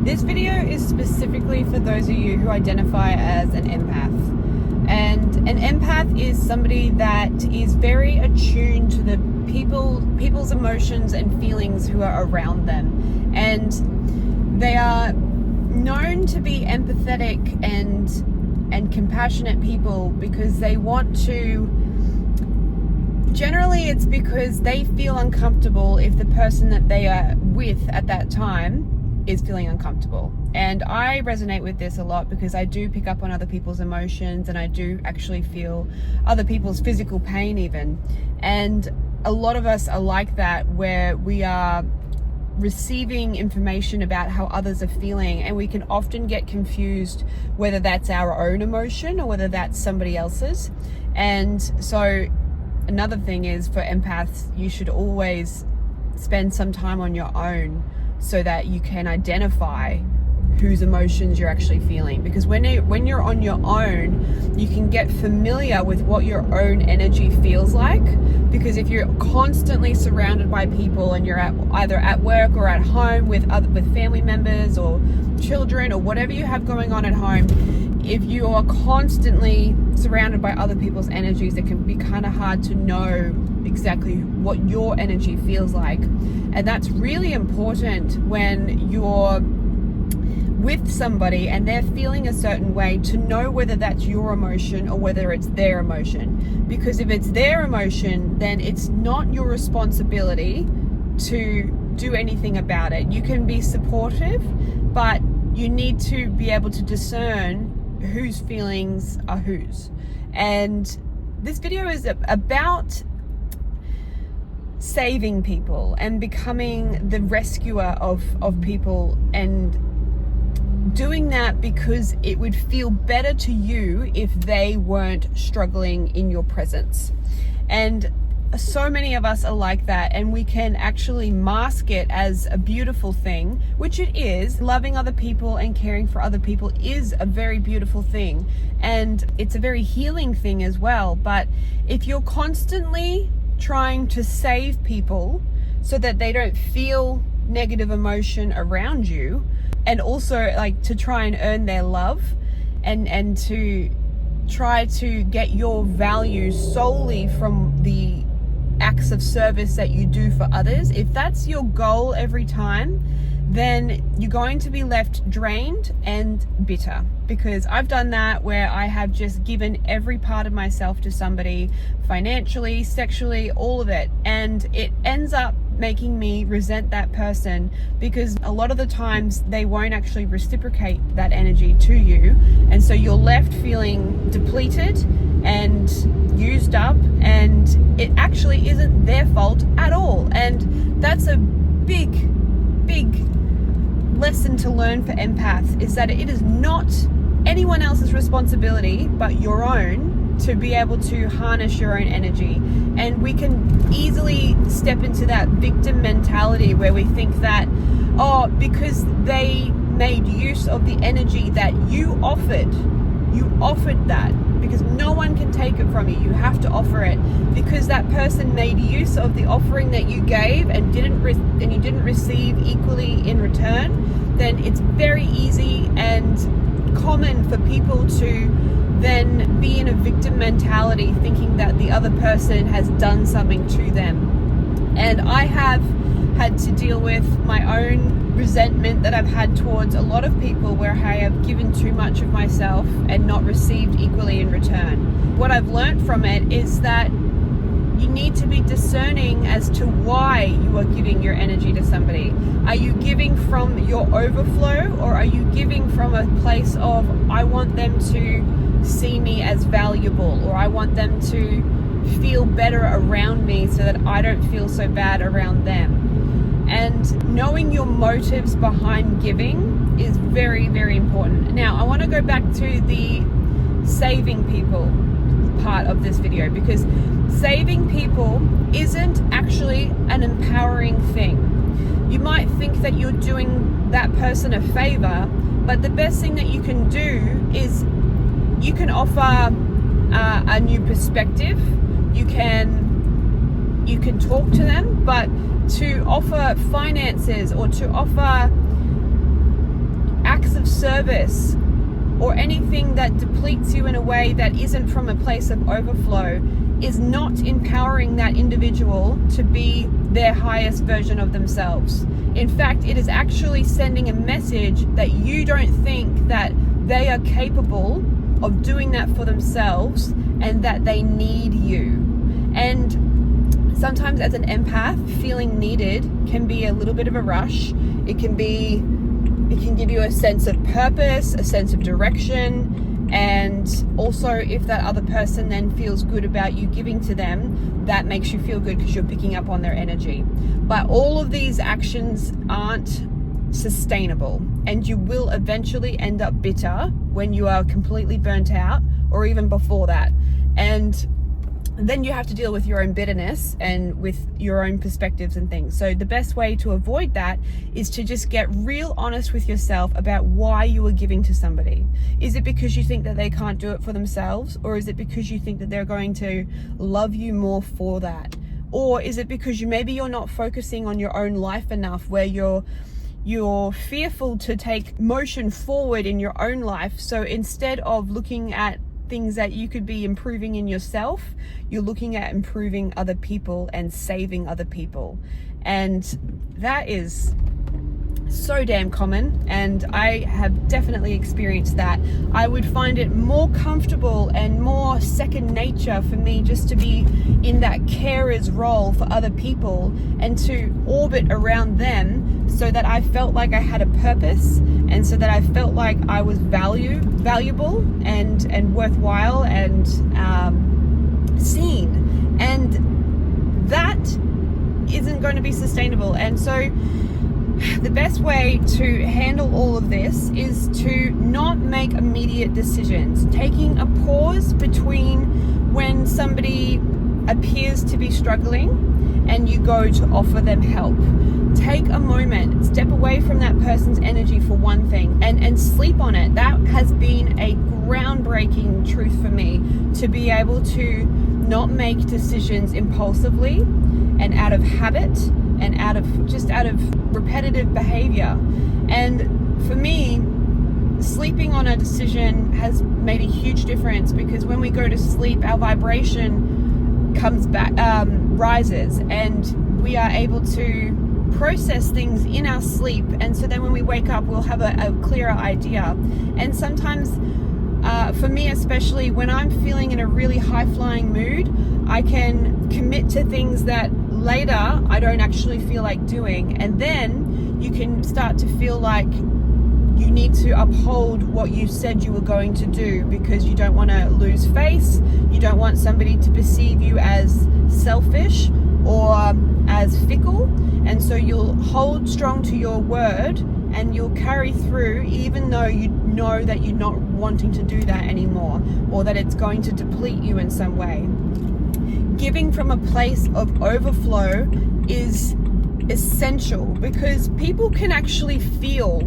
This video is specifically for those of you who identify as an empath. And an empath is somebody that is very attuned to the people's emotions and feelings who are around them. And they are known to be empathetic and compassionate people because they want to. Generally, it's because they feel uncomfortable if the person that they are with at that time is feeling uncomfortable. And I resonate with this a lot because I do pick up on other people's emotions, and I do actually feel other people's physical pain even. And a lot of us are like that, where we are receiving information about how others are feeling, and we can often get confused whether that's our own emotion or whether that's somebody else's. And so another thing is, for empaths, you should always spend some time on your own so that you can identify whose emotions you're actually feeling. Because when you're on your own, you can get familiar with what your own energy feels like. Because if you're constantly surrounded by people and you're either at work or at home with family members or children or whatever you have going on at home, if you are constantly surrounded by other people's energies, it can be kind of hard to know exactly what your energy feels like. And that's really important when you're with somebody and they're feeling a certain way, to know whether that's your emotion or whether it's their emotion. Because if it's their emotion, then it's not your responsibility to do anything about it. You can be supportive, but you need to be able to discern whose feelings are whose. And this video is about saving people and becoming the rescuer of people, and doing that because it would feel better to you if they weren't struggling in your presence. And so many of us are like that, and we can actually mask it as a beautiful thing, which it is. Loving other people and caring for other people is a very beautiful thing, and it's a very healing thing as well. But if you're constantly trying to save people so that they don't feel negative emotion around you, and also like to try and earn their love and to try to get your value solely from the acts of service that you do for others, if that's your goal every time, then you're going to be left drained and bitter. Because I've done that, where I have just given every part of myself to somebody, financially, sexually, all of it, and it ends up making me resent that person, because a lot of the times they won't actually reciprocate that energy to you, and so you're left feeling depleted and used up, and it actually isn't their fault at all. And that's a big lesson to learn for empaths, is that it is not anyone else's responsibility but your own to be able to harness your own energy. And we can easily step into that victim mentality where we think that, oh, because they made use of the energy that you offered that, because no one can take it from you. You have to offer it. Because that person made use of the offering that you gave and you didn't receive equally in return, then it's very easy and common for people to then be in a victim mentality, thinking that the other person has done something to them. And I have had to deal with my own resentment that I've had towards a lot of people, where I have given too much of myself and not received equally in return. What I've learned from it is that you need to be discerning as to why you are giving your energy to somebody. Are you giving from your overflow, or are you giving from a place of, I want them to see me as valuable, or I want them to feel better around me so that I don't feel so bad around them? And knowing your motives behind giving is very, very important. Now, I want to go back to the saving people part of this video, because saving people isn't actually an empowering thing. You might think that you're doing that person a favor, but the best thing that you can do is you can offer a new perspective. You can talk to them, but to offer finances or to offer service or anything that depletes you in a way that isn't from a place of overflow is not empowering that individual to be their highest version of themselves. In fact, it is actually sending a message that you don't think that they are capable of doing that for themselves and that they need you. And sometimes as an empath, feeling needed can be a little bit of a rush. It can give you a sense of purpose, a sense of direction, and also if that other person then feels good about you giving to them, that makes you feel good because you're picking up on their energy. But all of these actions aren't sustainable, and you will eventually end up bitter when you are completely burnt out, or even before that. And then you have to deal with your own bitterness and with your own perspectives and things. So the best way to avoid that is to just get real honest with yourself about why you are giving to somebody. Is it because you think that they can't do it for themselves? Or is it because you think that they're going to love you more for that? Or is it because you're not focusing on your own life enough, where you're fearful to take motion forward in your own life? So instead of looking at things that you could be improving in yourself, you're looking at improving other people and saving other people. And that is so damn common, and I have definitely experienced that. I would find it more comfortable and more second nature for me just to be in that carer's role for other people and to orbit around them, so that I felt like I had a purpose, and so that I felt like I was valuable and worthwhile and seen. And that isn't going to be sustainable. And so the best way to handle all of this is to not make immediate decisions. Taking a pause between when somebody appears to be struggling and you go to offer them help. Take a moment, step away from that person's energy for one thing, and sleep on it. That has been a groundbreaking truth for me, to be able to not make decisions impulsively and out of habit and out of repetitive behavior. And for me, sleeping on a decision has made a huge difference, because when we go to sleep, our vibration comes back, rises, and we are able to process things in our sleep. And so then when we wake up, we'll have a clearer idea. And sometimes for me, especially when I'm feeling in a really high-flying mood, I can commit to things that later I don't actually feel like doing. And then you can start to feel like you need to uphold what you said you were going to do, because you don't want to lose face. You don't want somebody to perceive you as selfish or as fickle. And so you'll hold strong to your word, and you'll carry through even though you know that you're not wanting to do that anymore, or that it's going to deplete you in some way. Giving from a place of overflow is essential, because people can actually feel,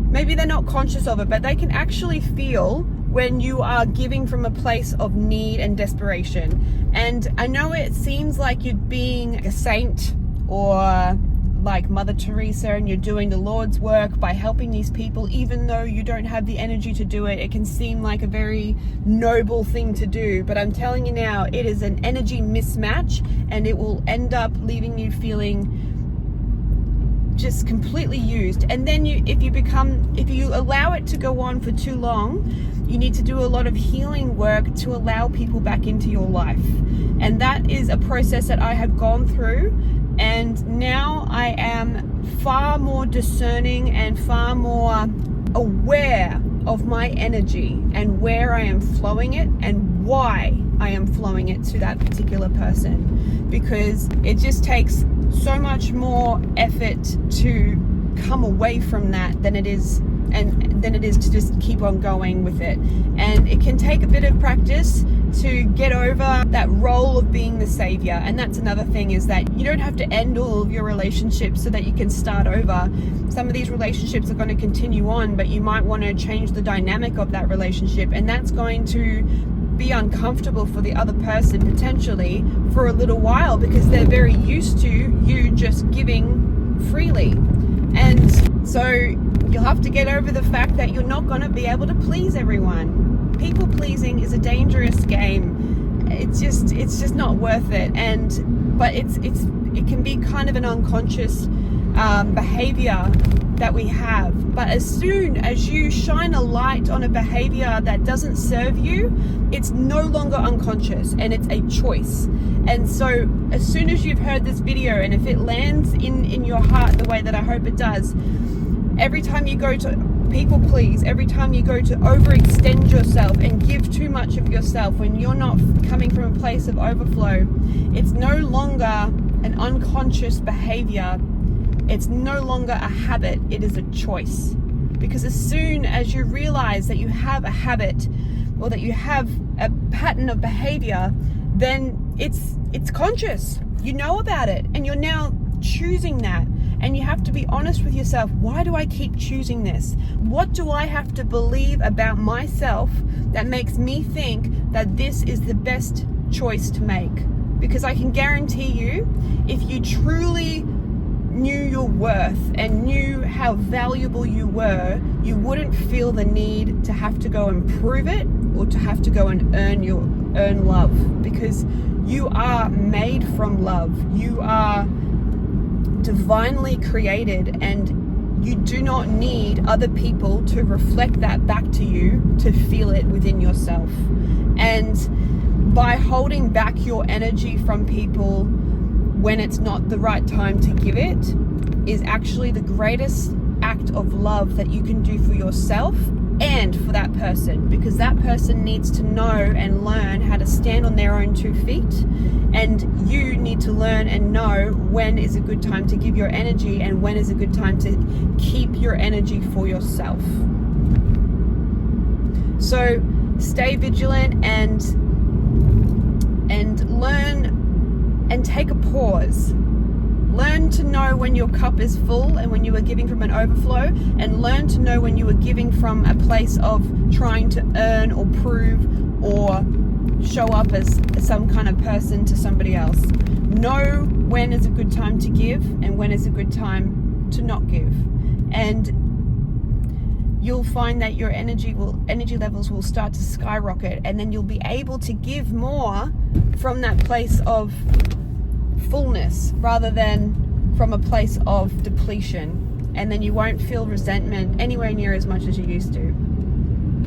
maybe they're not conscious of it, but they can actually feel when you are giving from a place of need and desperation. And I know it seems like you're being a saint, or like Mother Teresa, and you're doing the Lord's work by helping these people, even though you don't have the energy to do it. It can seem like a very noble thing to do, but I'm telling you now, it is an energy mismatch, and it will end up leaving you feeling just completely used. And then if you allow it to go on for too long, you need to do a lot of healing work to allow people back into your life. And that is a process that I have gone through. And now I am far more discerning and far more aware of my energy and where I am flowing it and why I am flowing it to that particular person. Because it just takes so much more effort to come away from that than it is to just keep on going with it. And it can take a bit of practice to get over that role of being the savior. And that's another thing, is that you don't have to end all of your relationships so that you can start over. Some of these relationships are going to continue on, but you might want to change the dynamic of that relationship, and that's going to be uncomfortable for the other person potentially for a little while, because they're very used to you just giving freely. And So you'll have to get over the fact that you're not going to be able to please everyone. People pleasing is a dangerous game. It's just not worth it. But it can be kind of an unconscious behavior that we have. But as soon as you shine a light on a behavior that doesn't serve you, it's no longer unconscious and it's a choice. And so as soon as you've heard this video, and if it lands in your heart the way that I hope it does, every time you go to people please, every time you go to overextend yourself and give too much of yourself when you're not coming from a place of overflow, it's no longer an unconscious behavior. It's no longer a habit, it is a choice. Because as soon as you realize that you have a habit or that you have a pattern of behavior, then it's conscious. You know about it and you're now choosing that. And you have to be honest with yourself. Why do I keep choosing this? What do I have to believe about myself that makes me think that this is the best choice to make? Because I can guarantee you, if you truly knew your worth and knew how valuable you were, you wouldn't feel the need to have to go and prove it or to have to go and earn love, because you are made from love. You are divinely created, and you do not need other people to reflect that back to you to feel it within yourself. And by holding back your energy from people when it's not the right time to give it is actually the greatest act of love that you can do for yourself and for that person, because that person needs to know and learn how to stand on their own 2 feet, and you need to learn and know when is a good time to give your energy and when is a good time to keep your energy for yourself. So stay vigilant and learn and take a pause. Learn to know when your cup is full and when you are giving from an overflow, and learn to know when you are giving from a place of trying to earn or prove or show up as some kind of person to somebody else. Know when is a good time to give and when is a good time to not give. And you'll find that your energy levels will start to skyrocket, and then you'll be able to give more from that place of fullness rather than from a place of depletion, and then you won't feel resentment anywhere near as much as you used to.